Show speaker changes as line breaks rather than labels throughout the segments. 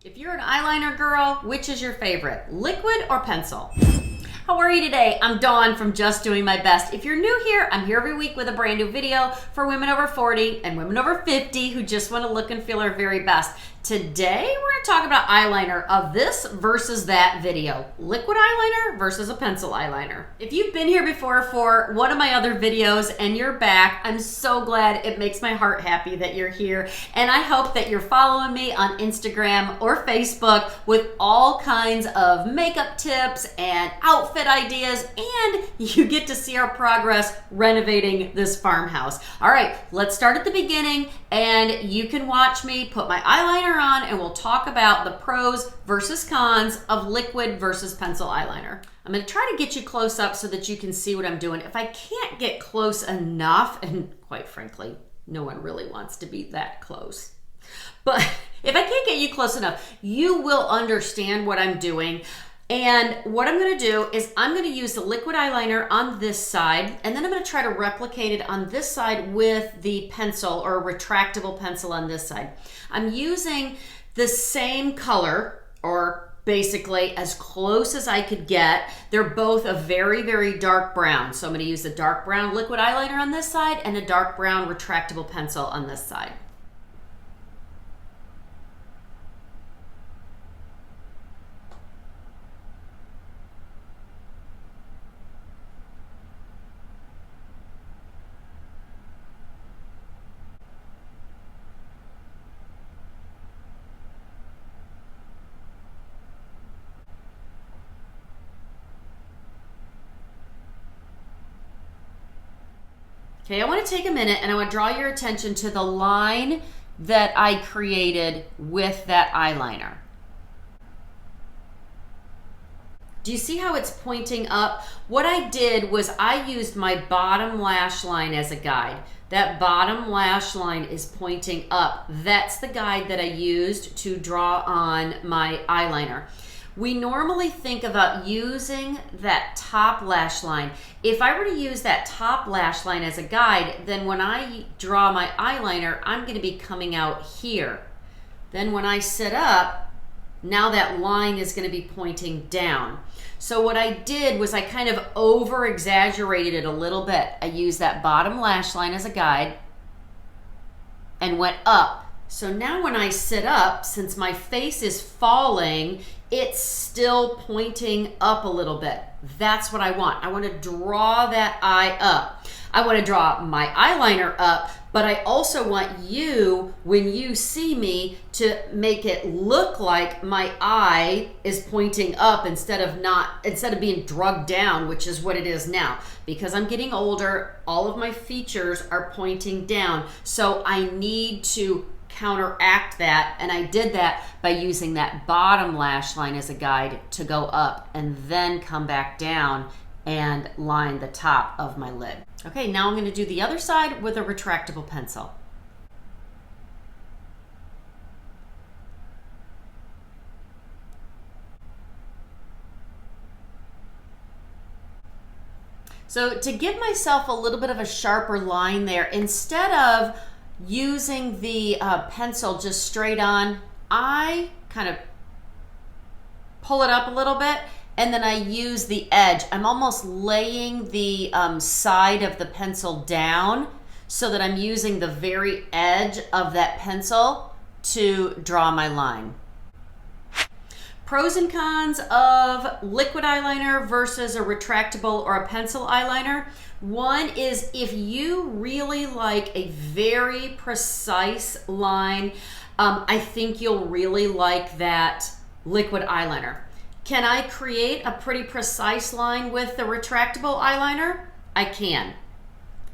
If you're an eyeliner girl, which is your favorite, liquid or pencil? How are you today? I'm Dawn from Just Doing My Best. If you're new here, I'm here every week with a brand new video for women over 40 and women over 50 who just want to look and feel their very best. Today, we're going to talk about eyeliner of this versus that video. Liquid eyeliner versus a pencil eyeliner. If you've been here before for one of my other videos and you're back, I'm so glad. It makes my heart happy that you're here. And I hope that you're following me on Instagram or Facebook with all kinds of makeup tips and outfit ideas, and you get to see our progress renovating this farmhouse. All right, let's start at the beginning, and you can watch me put my eyeliner on and we'll talk about the pros versus cons of liquid versus pencil eyeliner. I'm going to try to get you close up so that you can see what I'm doing. If I can't get close enough, and quite frankly, no one really wants to be that close, but if I can't get you close enough, you will understand what I'm doing. And what I'm going to do is I'm going to use the liquid eyeliner on this side, and then I'm going to try to replicate it on this side with the pencil or retractable pencil on this side. I'm using the same color, or basically as close as I could get. They're both a very, very dark brown. So I'm going to use a dark brown liquid eyeliner on this side and a dark brown retractable pencil on this side. Okay, I want to take a minute and I want to draw your attention to the line that I created with that eyeliner. Do you see how it's pointing up? What I did was I used my bottom lash line as a guide. That bottom lash line is pointing up. That's the guide that I used to draw on my eyeliner. We normally think about using that top lash line. If I were to use that top lash line as a guide, then when I draw my eyeliner, I'm going to be coming out here. Then when I sit up, now that line is going to be pointing down. So what I did was I kind of over exaggerated it a little bit. I used that bottom lash line as a guide and went up. So now when I sit up, since my face is falling, it's still pointing up a little bit. That's what I want. I want to draw that eye up. I want to draw my eyeliner up, but I also want you, when you see me, to make it look like my eye is pointing up instead of being drugged down, which is what it is now. Because I'm getting older, all of my features are pointing down. So I need to counteract that, and I did that by using that bottom lash line as a guide to go up and then come back down and line the top of my lid. Okay, now I'm going to do the other side with a retractable pencil. So to give myself a little bit of a sharper line there, instead of using the pencil just straight on, I kind of pull it up a little bit and then I use the edge. I'm almost laying the side of the pencil down so that I'm using the very edge of that pencil to draw my line. Pros and cons of liquid eyeliner versus a retractable or a pencil eyeliner. One is if you really like a very precise line, I think you'll really like that liquid eyeliner. Can I create a pretty precise line with the retractable eyeliner? I can.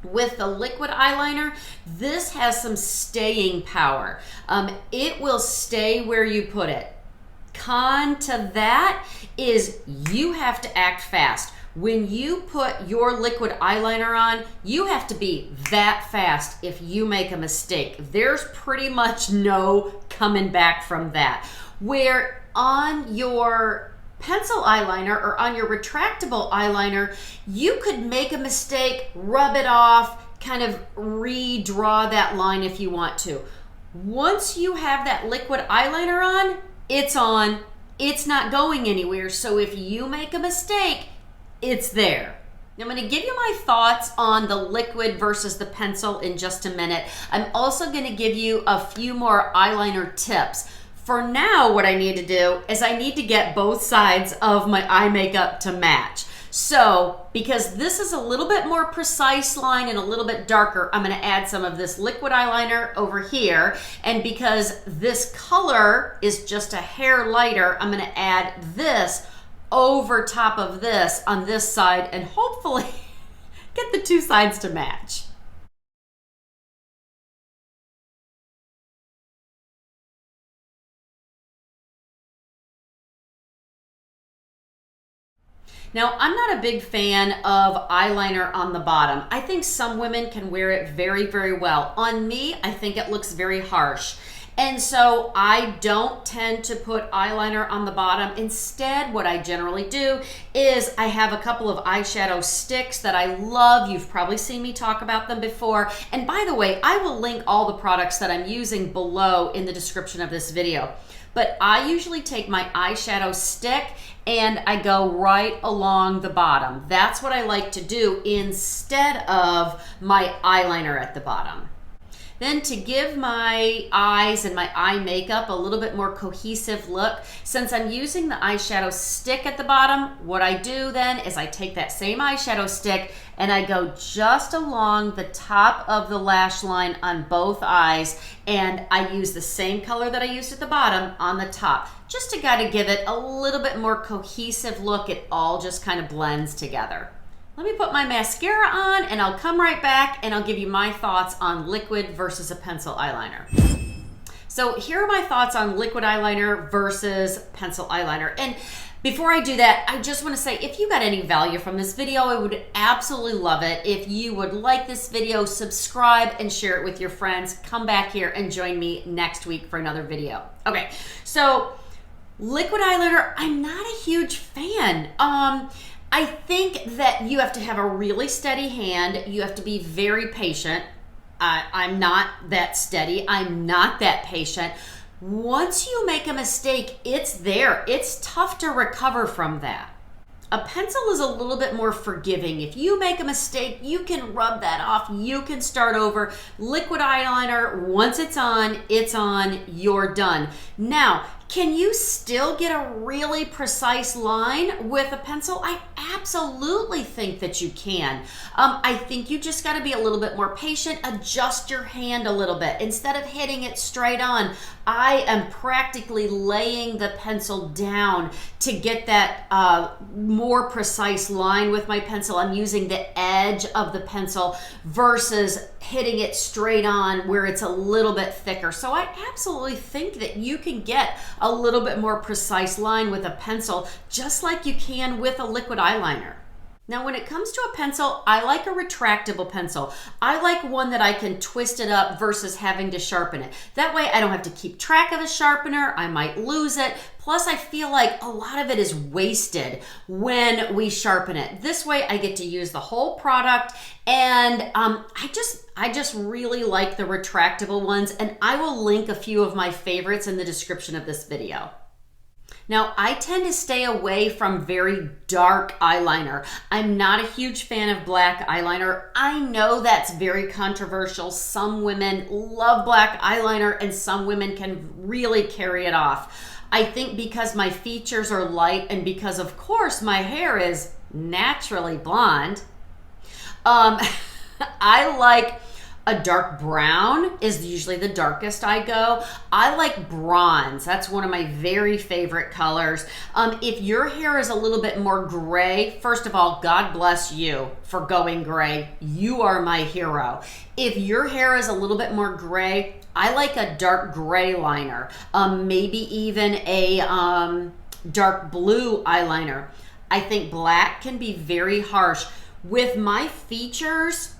With the liquid eyeliner, this has some staying power. It will stay where you put it. Con to that is you have to act fast. When you put your liquid eyeliner on, you have to be that fast if you make a mistake. There's pretty much no coming back from that. Where on your pencil eyeliner or on your retractable eyeliner, you could make a mistake, rub it off, kind of redraw that line if you want to. Once you have that liquid eyeliner on, it's on, it's not going anywhere. So if you make a mistake, it's there. I'm going to give you my thoughts on the liquid versus the pencil in just a minute. I'm also going to give you a few more eyeliner tips. For now, what I need to do is I need to get both sides of my eye makeup to match. So, because this is a little bit more precise line and a little bit darker, I'm going to add some of this liquid eyeliner over here. And because this color is just a hair lighter, I'm going to add this over top of this on this side and hopefully get the two sides to match. Now, I'm not a big fan of eyeliner on the bottom. I think some women can wear it very, very well. On me, I think it looks very harsh. And so I don't tend to put eyeliner on the bottom. Instead, what I generally do is I have a couple of eyeshadow sticks that I love. You've probably seen me talk about them before. And by the way, I will link all the products that I'm using below in the description of this video. But I usually take my eyeshadow stick and I go right along the bottom. That's what I like to do instead of my eyeliner at the bottom. Then to give my eyes and my eye makeup a little bit more cohesive look, since I'm using the eyeshadow stick at the bottom, what I do then is I take that same eyeshadow stick and I go just along the top of the lash line on both eyes, and I use the same color that I used at the bottom on the top, just to kind of give it a little bit more cohesive look. It all just kind of blends together. Let me put my mascara on and I'll come right back and I'll give you my thoughts on liquid versus a pencil eyeliner. So here are my thoughts on liquid eyeliner versus pencil eyeliner. And before I do that, I just want to say if you got any value from this video, I would absolutely love it if you would like this video, subscribe, and share it with your friends. Come back here and join me next week for another video. Okay, so liquid eyeliner, I'm not a huge fan. I think that you have to have a really steady hand. You have to be very patient. I'm not that steady. I'm not that patient. Once you make a mistake, it's there. It's tough to recover from that. A pencil is a little bit more forgiving. If you make a mistake, you can rub that off. You can start over. Liquid eyeliner, once it's on, you're done. Now, can you still get a really precise line with a pencil? I absolutely think that you can. I think you just got to be a little bit more patient. Adjust your hand a little bit. Instead of hitting it straight on, I am practically laying the pencil down to get that more precise line with my pencil. I'm using the edge of the pencil versus hitting it straight on where it's a little bit thicker. So I absolutely think that you can get a little bit more precise line with a pencil, just like you can with a liquid eyeliner. Now, when it comes to a pencil, I like a retractable pencil. I like one that I can twist it up versus having to sharpen it. That way I don't have to keep track of a sharpener. I might lose it. Plus, I feel like a lot of it is wasted when we sharpen it. This way I get to use the whole product, and I just really like the retractable ones, and I will link a few of my favorites in the description of this video. Now, I tend to stay away from very dark eyeliner. I'm not a huge fan of black eyeliner. I know that's very controversial. Some women love black eyeliner and some women can really carry it off. I think because my features are light and because, of course, my hair is naturally blonde, I like a dark brown is usually the darkest I go. I like bronze. That's one of my very favorite colors. If your hair is a little bit more gray, first of all, God bless you for going gray. You are my hero. If your hair is a little bit more gray, I like a dark gray liner. Maybe even a dark blue eyeliner. I think black can be very harsh. With my features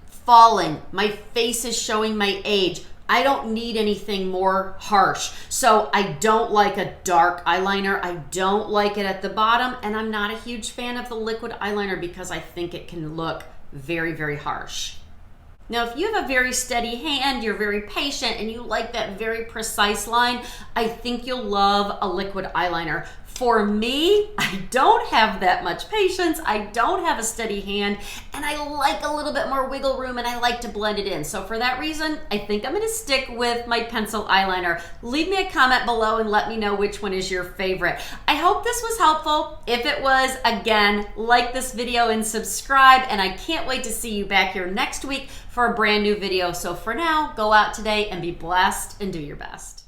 falling, my face is showing my age, I don't need anything more harsh. So I don't like a dark eyeliner. I don't like it at the bottom, and I'm not a huge fan of the liquid eyeliner because I think it can look very, very harsh. Now, if you have a very steady hand, you're very patient, and you like that very precise line, I think you'll love a liquid eyeliner. For me, I don't have that much patience, I don't have a steady hand, and I like a little bit more wiggle room, and I like to blend it in. So for that reason, I think I'm gonna stick with my pencil eyeliner. Leave me a comment below and let me know which one is your favorite. I hope this was helpful. If it was, again, like this video and subscribe, and I can't wait to see you back here next week for a brand new video. So for now, go out today and be blessed and do your best.